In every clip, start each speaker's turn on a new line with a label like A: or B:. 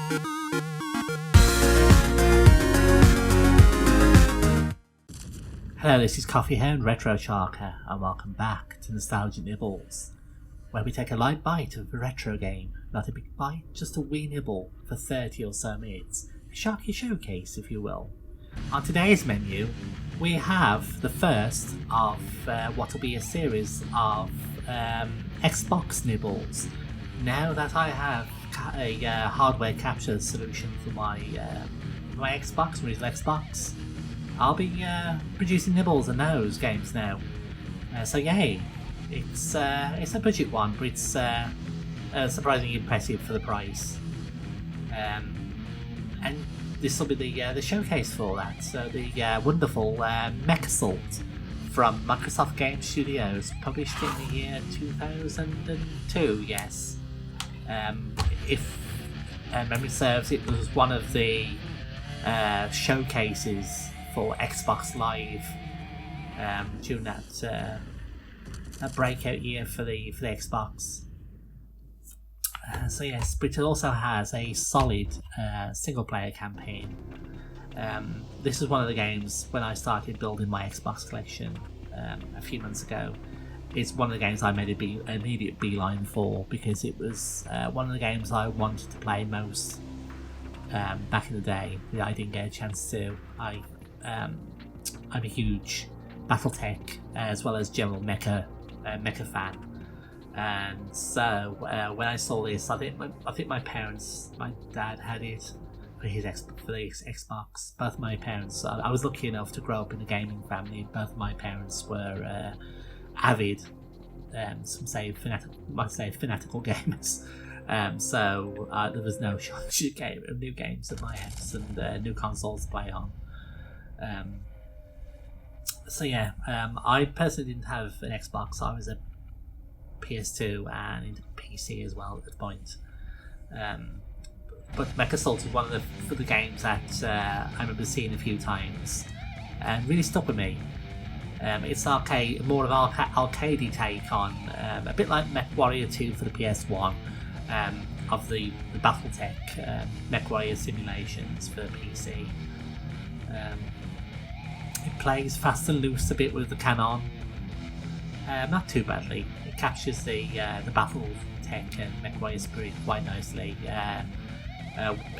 A: Hello, this is Coffee Hound Retro Sharker, and welcome back to Nostalgic Nibbles, where we take a light bite of a retro game, not a big bite, just a wee nibble for 30 or so minutes, a Sharky showcase if you will. On today's menu, we have the first of what will be a series of Xbox Nibbles. Now that I have a hardware capture solution for my Xbox, my original Xbox, I'll be producing nibbles and those games now. So yay! It's a budget one, but it's surprisingly impressive for the price. And this will be the showcase for that. So the wonderful MechAssault from Microsoft Game Studios, published in the year 2002. Yes, if memory serves, it was one of the showcases for Xbox Live during that breakout year for the Xbox. So yes, but it also has a solid single player campaign. This is one of the games when I started building my Xbox collection a few months ago. It's one of the games I made an immediate beeline for, because it was one of the games I wanted to play most back in the day that I didn't get a chance to. I'm a huge BattleTech as well as general mecha fan, and so when I saw this, I think my dad had it for the Xbox. Both my parents, I was lucky enough to grow up in a gaming family. Both my parents were avid, some say fanatical gamers. So there was no shortage of new games at my house and new consoles to play on. I personally didn't have an Xbox. I was a PS2 and into PC as well at the point. But MechAssault was one of the games that I remember seeing a few times and really stuck with me. It's more of an arcadey take on, a bit like MechWarrior 2 for the PS1, of the BattleTech MechWarrior simulations for PC. It plays fast and loose a bit with the cannon, not too badly. It captures the BattleTech and MechWarrior spirit quite nicely.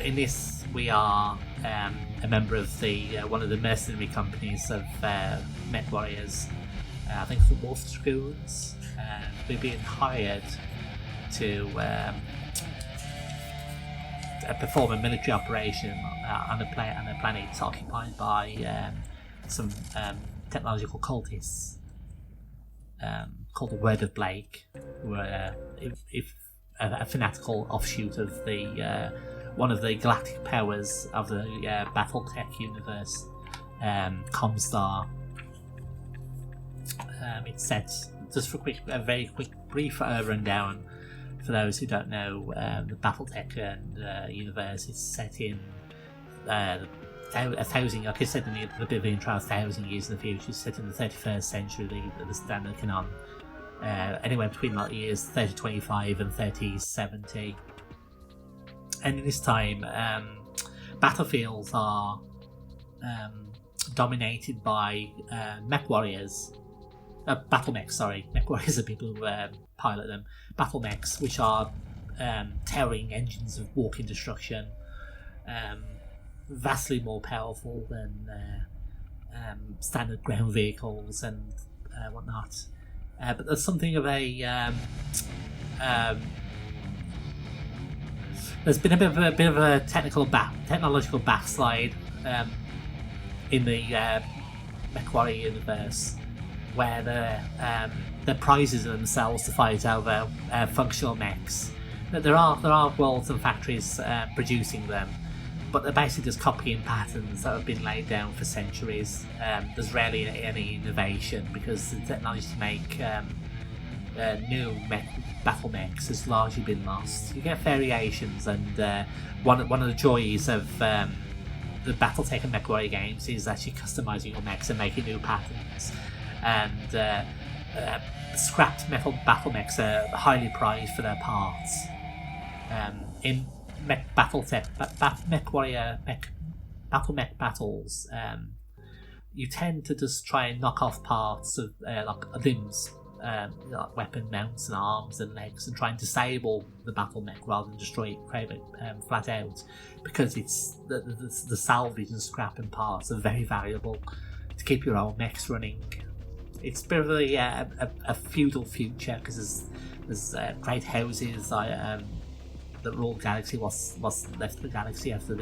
A: In this, we are a member of the one of the mercenary companies of MechWarriors. I think it's the Dragoons. We're being hired to perform a military operation on a planet occupied by some technological cultists called the Word of Blake, who are a fanatical offshoot of the one of the galactic powers of the BattleTech universe, Comstar. It's set, just for a very quick brief rundown for those who don't know, the BattleTech universe is set in a thousand, like I said in the bit of the intro, 1,000 years in the future. It's set in the 31st century, the standard canon, anywhere between like the years 3025 and 3070. And in this time, battlefields are dominated by MechWarriors. BattleMechs, sorry. MechWarriors are people who pilot them. BattleMechs, which are towering engines of walking destruction, vastly more powerful than standard ground vehicles and whatnot. But there's something of a there's been a bit of a technological backslide in the MechWarrior universe, where the prizes are themselves to fight over functional mechs. There are worlds and factories producing them, but they're basically just copying patterns that have been laid down for centuries. There's rarely any innovation because the technology to make new BattleMechs has largely been lost. You get variations, and one of the joys of the BattleTech and MechWarrior games is actually customizing your mechs and making new patterns. And scrapped metal BattleMechs are highly prized for their parts. In MechWarrior, BattleMech battles, you tend to just try and knock off parts of like limbs, like weapon mounts and arms and legs, and try and disable the BattleMech rather than destroy it flat out, because it's the salvage and scrap and parts are very valuable to keep your own mechs running. It's a bit of a feudal future, because there's great houses that rule the galaxy, what's left of the galaxy after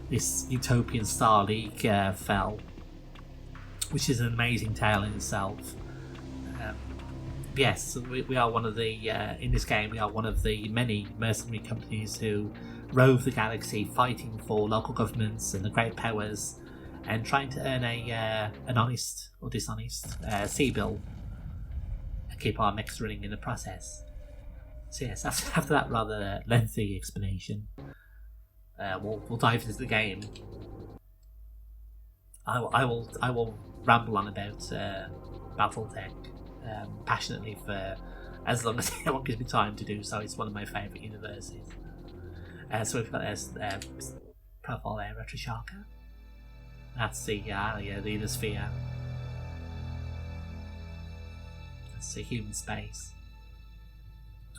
A: this utopian Star League fell, which is an amazing tale in itself. Yes, we are one of the in this game we are one of the many mercenary companies who rove the galaxy, fighting for local governments and the great powers, and trying to earn an honest or dishonest sea bill and keep our mechs running in the process. So yes, after that rather lengthy explanation, we'll dive into the game. I will ramble on about BattleTech passionately for as long as anyone gives me time to do so. It's one of my favourite universes. So we've got this profile there, Retrosharka. That's the inner sphere. That's the human space.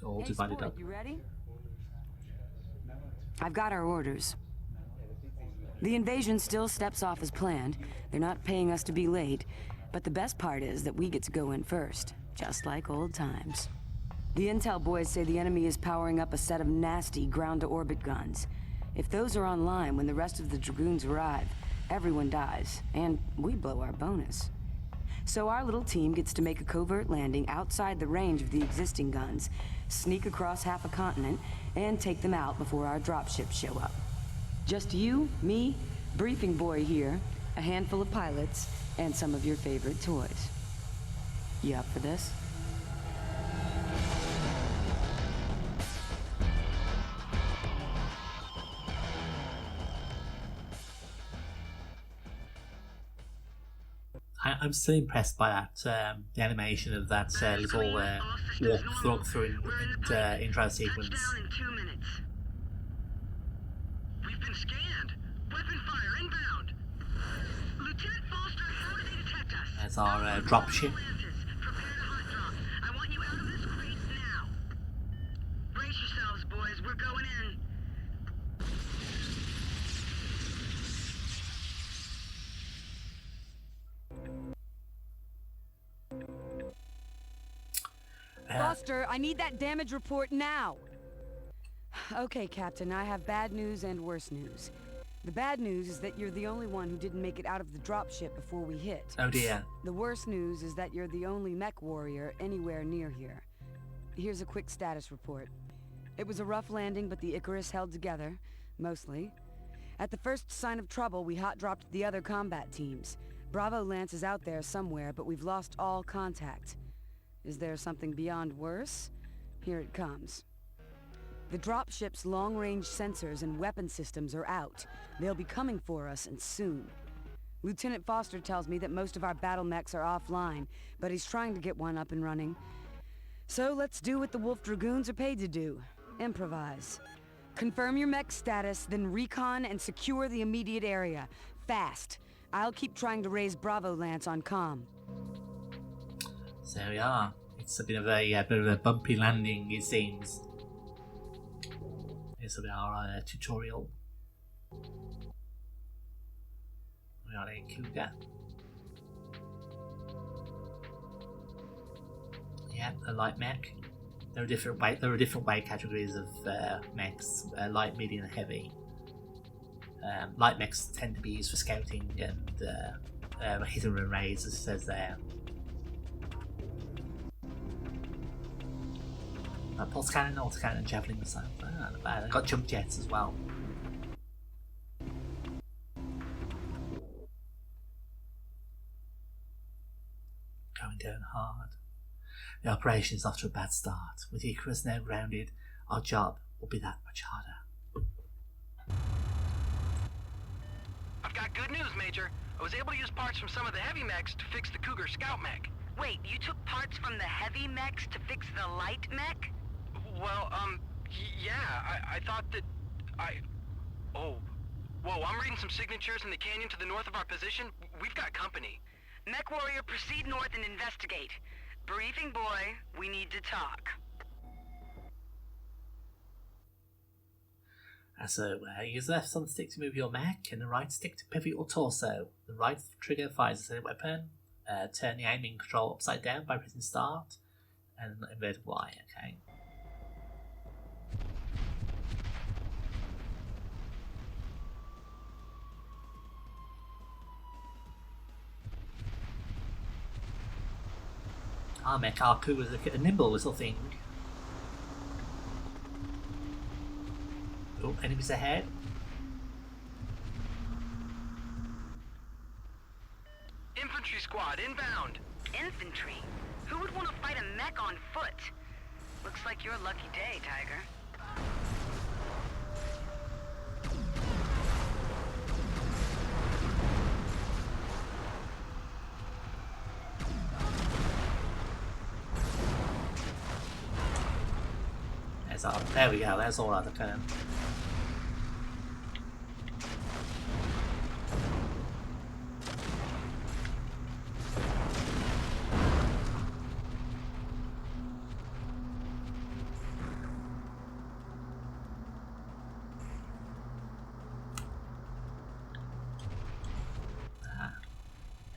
A: All divided up.
B: You ready? I've got our orders. The invasion still steps off as planned. They're not paying us to be late, but the best part is that we get to go in first, just like old times. The intel boys say the enemy is powering up a set of nasty ground-to-orbit guns. If those are online when the rest of the Dragoons arrive, everyone dies, and we blow our bonus. So our little team gets to make a covert landing outside the range of the existing guns, sneak across half a continent, and take them out before our dropships show up. Just you, me, briefing boy here, a handful of pilots, and some of your favorite toys. You up for this?
A: I'm still impressed by that, the animation of that little walk through and intro sequence.
C: We've been scanned. Weapon fire inbound. Lieutenant Foster, how did they detect us?
A: There's our dropship.
C: Prepare to hot drop. I want you out of this crate now. Brace yourselves, boys. We're going in.
B: Foster, I need that damage report now. Okay, Captain, I have bad news and worse news. The bad news is that you're the only one who didn't make it out of the dropship before we hit.
A: Oh dear.
B: The worst news is that you're the only MechWarrior anywhere near here. Here's a quick status report. It was a rough landing, but the Icarus held together, mostly. At the first sign of trouble, we hot-dropped the other combat teams. Bravo Lance is out there somewhere, but we've lost all contact. Is there something beyond worse? Here it comes. The dropship's long-range sensors and weapon systems are out. They'll be coming for us, and soon. Lieutenant Foster tells me that most of our BattleMechs are offline, but he's trying to get one up and running. So let's do what the Wolf Dragoons are paid to do. Improvise. Confirm your mech status, then recon and secure the immediate area. Fast. I'll keep trying to raise Bravo Lance on comm.
A: So there we are. It's a bit of a bumpy landing, it seems. This will be our tutorial. We are a Cougar. Yeah, a light mech. There are different weight categories of mechs: light, medium, and heavy. Light mechs tend to be used for scouting and hit and run raids, as it says there. Pulse cannon, autocannon, and javelin missile. Not bad. I've got jump jets as well. Going down hard. The operation is off to a bad start. With the Icarus now grounded, our job will be that much harder.
C: I've got good news, Major. I was able to use parts from some of the heavy mechs to fix the Cougar scout mech.
D: Wait, you took parts from the heavy mechs to fix the light mech?
C: Well, yeah, I thought that
E: Oh. Whoa, I'm reading some signatures in the canyon to the north of our position. We've got company.
D: MechWarrior, proceed north and investigate. Briefing boy, we need to talk.
A: So, use the left thumbstick to move your mech and the right stick to pivot your torso. The right trigger fires a weapon. Turn the aiming control upside down by pressing start and inverted Y, okay? Our mech Arku was a nimble little thing. Oh, enemies ahead.
E: Infantry squad inbound.
D: Infantry? Who would want to fight a mech on foot? Looks like your lucky day, Tiger.
A: There we go, there's all other cannon.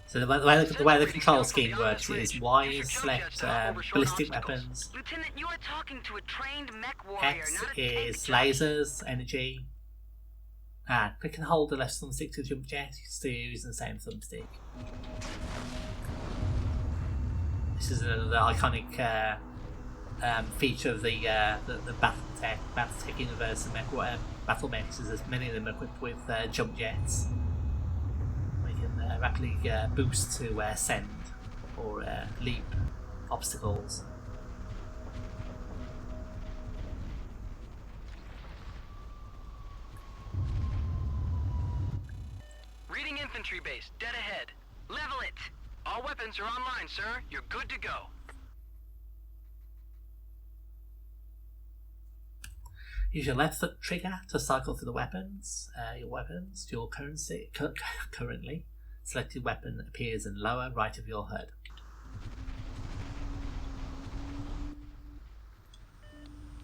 A: So the way the control scheme works is Y is select ballistic weapons,
D: Lieutenant, you are talking to a trained MechWarrior,
A: X
D: not a tank
A: is
D: junkie.
A: lasers, energy. Click and hold the left thumbstick to jump jet, still using the same thumbstick. This is another iconic feature of the BattleTech universe and BattleMechs, is that many of them are equipped with jump jets. Rapidly boost to ascend or leap obstacles.
E: Reading infantry base, dead ahead. Level it! All weapons are online, sir. You're good to go.
A: Use your left foot trigger to cycle through the weapons. Your currently selected weapon appears in lower right of your HUD.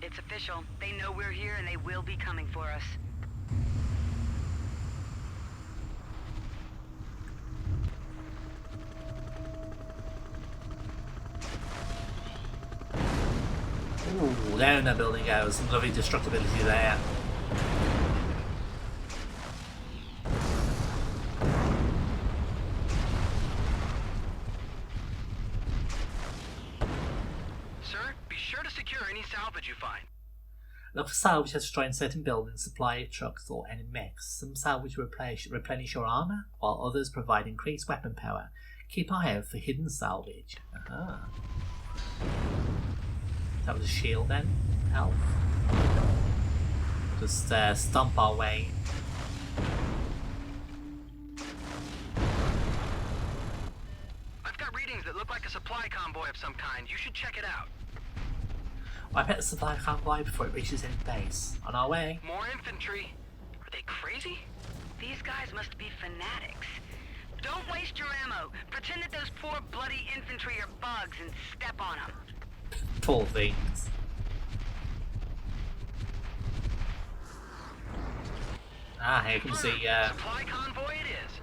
D: It's official. They know we're here and they will be coming for us.
A: Ooh, down that building goes. Some lovely destructibility there.
E: Salvage you find.
A: Look for salvage to destroy in certain buildings, supply trucks, or any mechs. Some salvage replenish your armor, while others provide increased weapon power. Keep an eye out for hidden salvage. Aha. That was a shield then. Health. Just stomp our way.
E: I've got readings that look like a supply convoy of some kind. You should check it out.
A: I bet the supply convoy before it reaches any base. On our way.
E: More infantry. Are they crazy?
D: These guys must be fanatics. Don't waste your ammo. Pretend that those poor bloody infantry are bugs and step on them.
A: Poor things. Here comes the
E: supply convoy it is.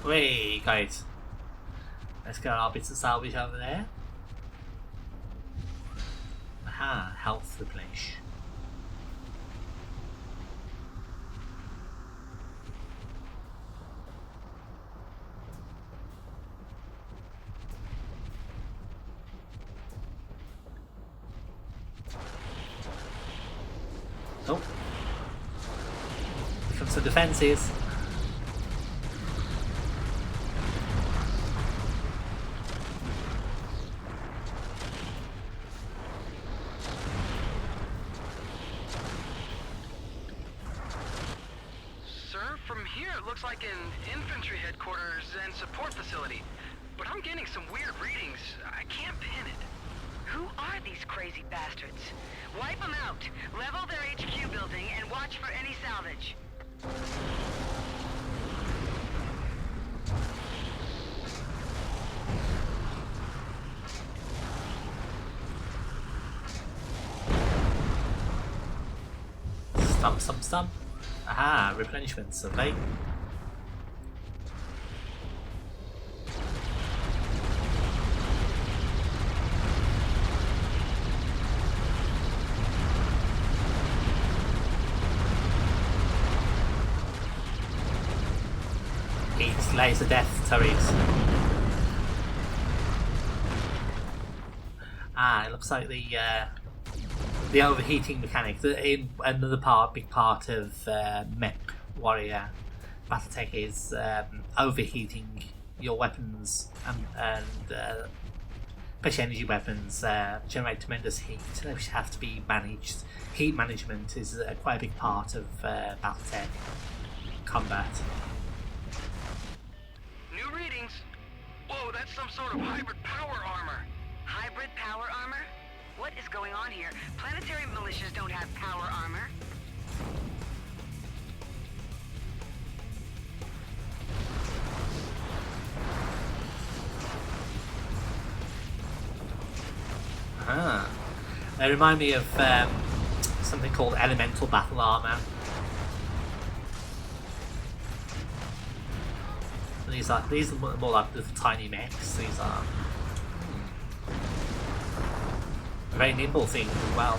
A: Wait, guys. Let's get our bits of salvage over there. Aha, health replenish. Oh. Here comes the defences.
E: Sir, from here it looks like an infantry headquarters and support facility. But I'm getting some weird readings. I can't pin it.
D: Who are these crazy bastards? Wipe them out, level their HQ building, and watch for any salvage.
A: Stump. Aha, replenishment survey. Heat laser death turrets. It looks like the overheating mechanic. In another big part of MechWarrior BattleTech is overheating your weapons and special energy weapons generate tremendous heat, which have to be managed. Heat management is quite a big part of BattleTech combat.
E: New readings. Whoa, that's some sort of hybrid power armor.
D: Hybrid power armor? What is going on here? Planetary militias don't have power armor.
A: They remind me of something called elemental battle armor. These are more like little tiny mechs. These are a very nimble thing as well.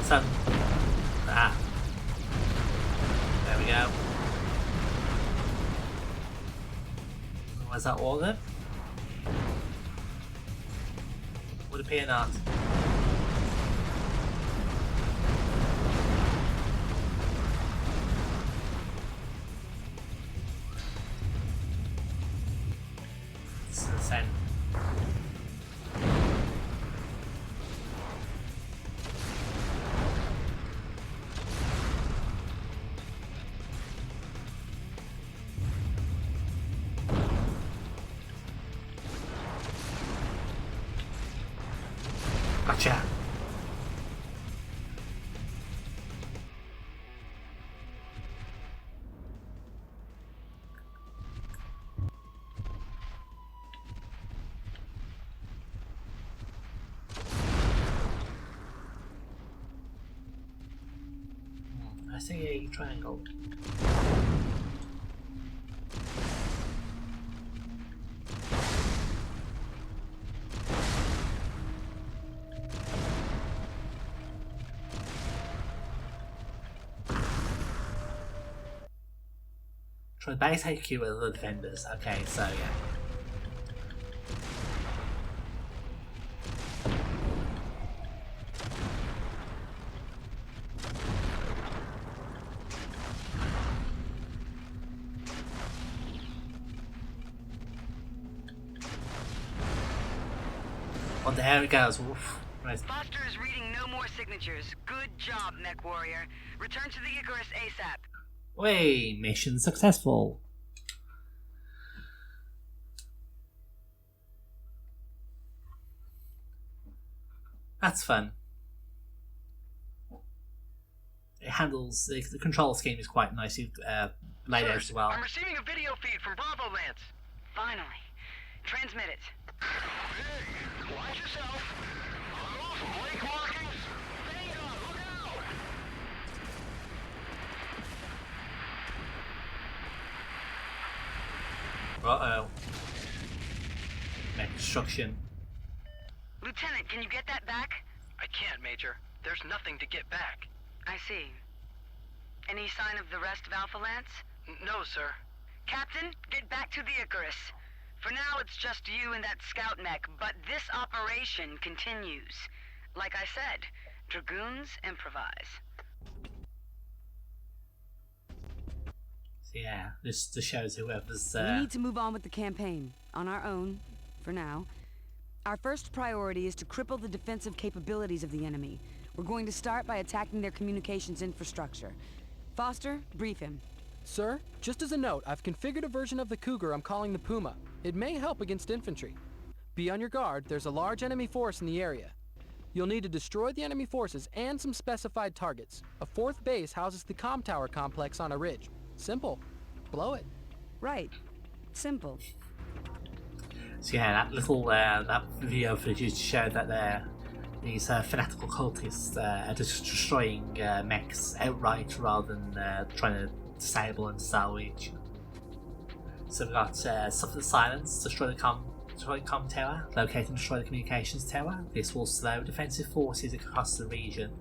A: Some there we go. Was that all of it? Would appear not. This is insane. Gotcha. I see a triangle. Try base HQ with the defenders. Okay, so yeah. Oh, there it goes. Oof. Right.
D: Foster is reading no more signatures. Good job, MechWarrior. Return to the Icarus ASAP.
A: Way, mission successful. That's fun. It handles the control scheme is quite nice. laid out as well.
E: I'm receiving a video feed from Bravo Lance.
D: Finally. Transmit it.
E: Hey, watch yourself. Those lake markings. Hang on, look out.
A: Uh-oh. Mech destruction.
D: Lieutenant, can you get that back?
E: I can't, Major. There's nothing to get back.
D: I see. Any sign of the rest of Alpha Lance?
E: No, sir.
D: Captain, get back to the Icarus. For now, it's just you and that scout mech, but this operation continues. Like I said, Dragoons improvise.
A: So yeah, this just shows whoever's...
B: We need to move on with the campaign, on our own, for now. Our first priority is to cripple the defensive capabilities of the enemy. We're going to start by attacking their communications infrastructure. Foster, brief him.
F: Sir, just as a note, I've configured a version of the Cougar I'm calling the Puma. It may help against infantry. Be on your guard, there's a large enemy force in the area. You'll need to destroy the enemy forces and some specified targets. A fourth base houses the comm tower complex on a ridge. Simple. Blow it.
B: Right. Simple.
A: So yeah, that little that video footage showed that these fanatical cultists are just destroying mechs outright rather than trying to disable and salvage. So we've got Suffer the Silence, destroy the comm tower, locate and destroy the communications tower. This will slow defensive forces across the region.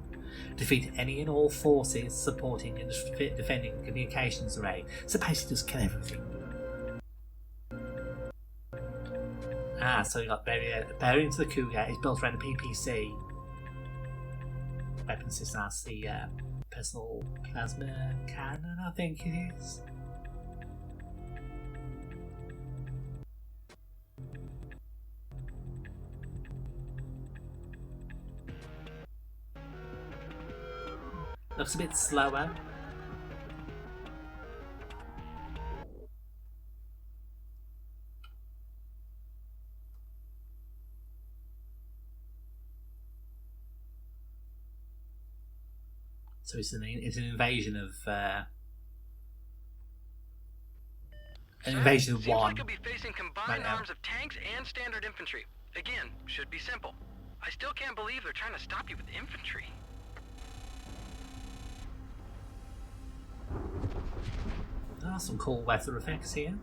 A: Defeat any and all forces supporting and defending the communications array. So basically just kill everything. So we got barrier into the Cougar. It's built around a PPC. Weapon system has the personal plasma cannon, I think it is. Looks a bit slower. So it's an invasion of invasion of
E: Seems
A: one.
E: like you'll be facing combined arms of tanks and standard infantry. Again, should be simple. I still can't believe they're trying to stop you with infantry.
A: Some cool weather effects here.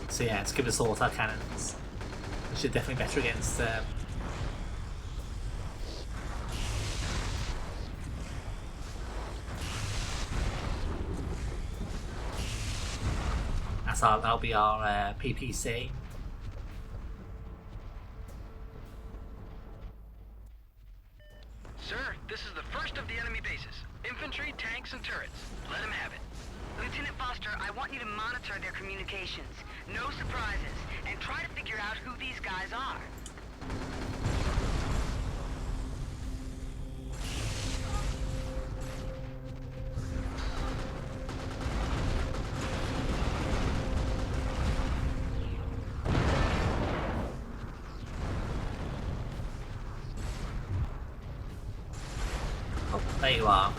A: So yeah, let's give us all our cannons. Which are definitely better against that'll be our PPC.
E: Sir, this is the first of the enemy bases. Infantry, tanks, and turrets. Let them have it.
D: Lieutenant Foster, I want you to monitor their communications. No surprises. And try to figure out who these guys are.
A: Oh, there you are.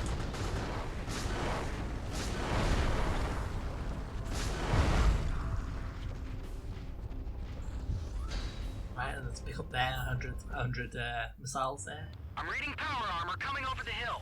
A: Right, let's pick up there, 100 missiles there.
E: I'm reading power armor coming over the hill.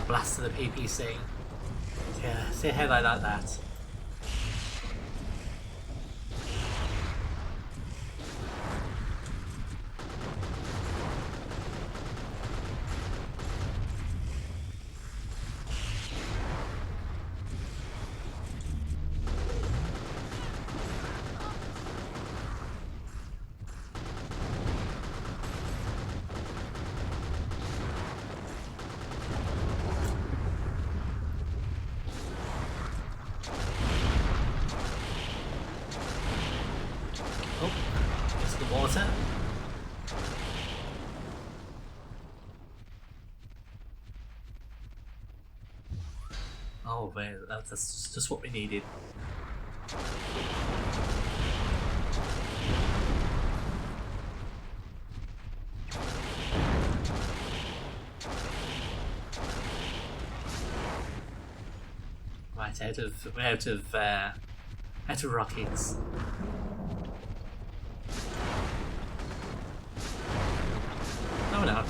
A: Blast to the PPC. Yeah, see how they like that. Oh, into the water. Oh, man, that's just what we needed. Right, out of rockets. No, we're not.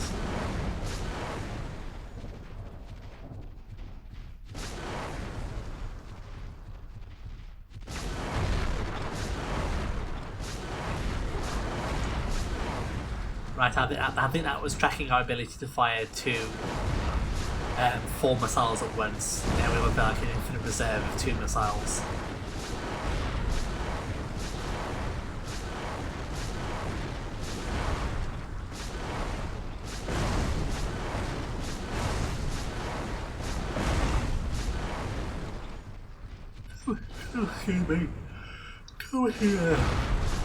A: Right, I think that was tracking our ability to fire 4 missiles at once. Now we were like an infinite reserve of 2 missiles. Excuse me. Go here.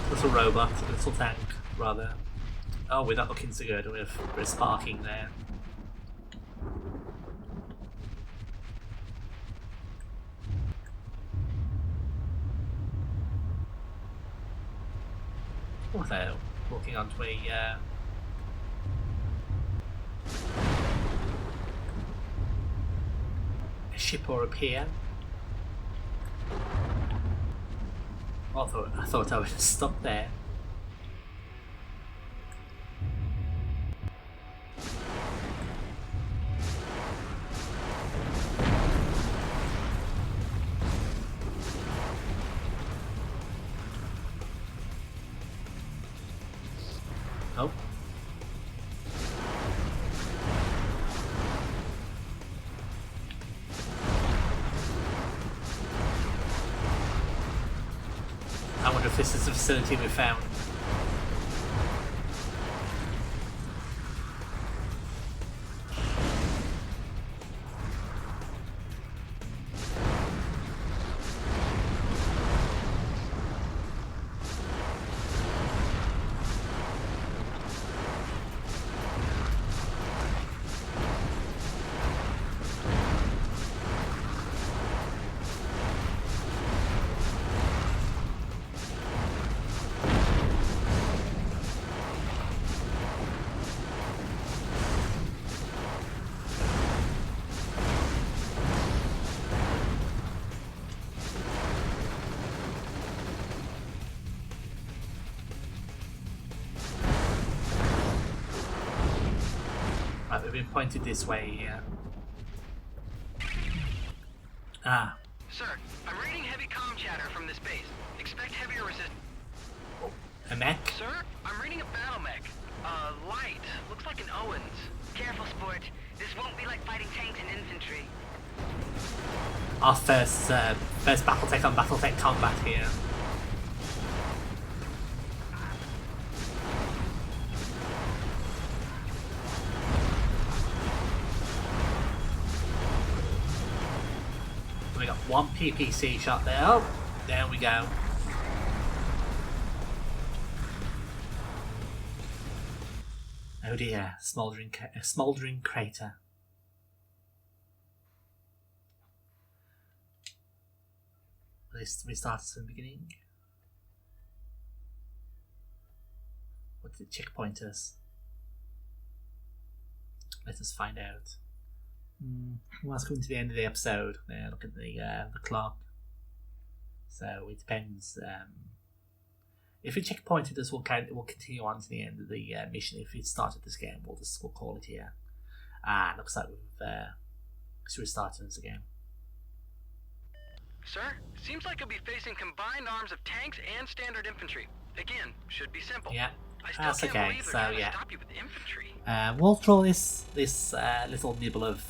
A: Little robot, little tank, rather. Oh, we're not looking so good. We're sparking there. Also, walking onto a ship or a pier. I thought I would stop there. Oh. I wonder if this is the facility we found. Right, we've been pointed this way here. Ah.
E: Sir, I'm reading heavy comm chatter from this base. Expect heavier resistance.
A: Oh, a mech?
E: Sir, I'm reading a BattleMech. Light. Looks like an Owens.
D: Careful, sport. This won't be like fighting tanks and infantry.
A: Our first BattleTech on BattleTech combat here. We got one PPC shot there. Oh, there we go. Oh dear, smouldering crater. Let's restart from the beginning. What did the checkpoint us? Let us find out. Well, that's coming to the end of the episode. Now look at the clock. So it depends. If it checkpointed us, we'll continue on to the end of the mission. If it started this game, we'll call it here. Looks like we've restarted us again.
E: Sir, seems like you'll be facing combined arms of tanks and standard infantry. Again, should be simple.
A: Yeah,
E: I still
A: that's
E: can't
A: okay.
E: believe they're
A: So
E: trying to
A: yeah,
E: stop you with infantry.
A: we'll draw this little nibble of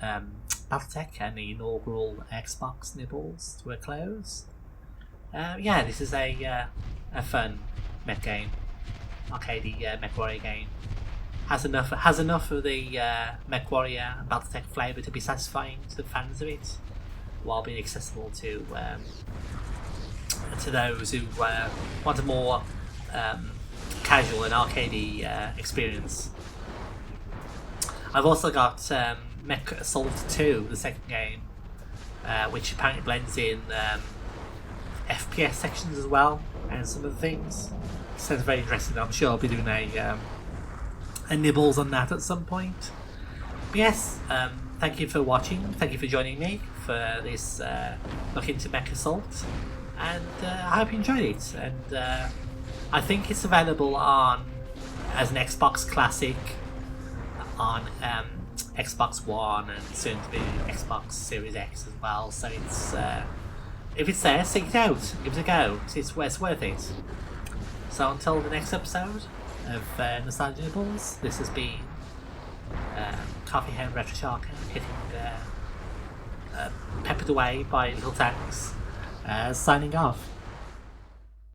A: BattleTech and the inaugural Xbox Nibbles to a close. Yeah, this is a fun mech game, arcadey MechWarrior game. Has enough of the MechWarrior and BattleTech flavour to be satisfying to the fans of it, while being accessible to to those who want a more casual and arcadey experience. I've also got MechAssault 2, the second game, which apparently blends in FPS sections as well and some of the things. Sounds very interesting. I'm sure I'll be doing a Nibbles on that at some point. But yes, thank you for watching. Thank you for joining me for this look into MechAssault, and I hope you enjoyed it. And I think it's available on as an Xbox Classic, on Xbox One, and soon to be Xbox Series X as well. So it's if it's there, seek it out, give it a go. It's worth it. So until the next episode of Nostalgia Nibbles, this has been Coffee Hand Retro Shark getting peppered away by little tanks, signing off.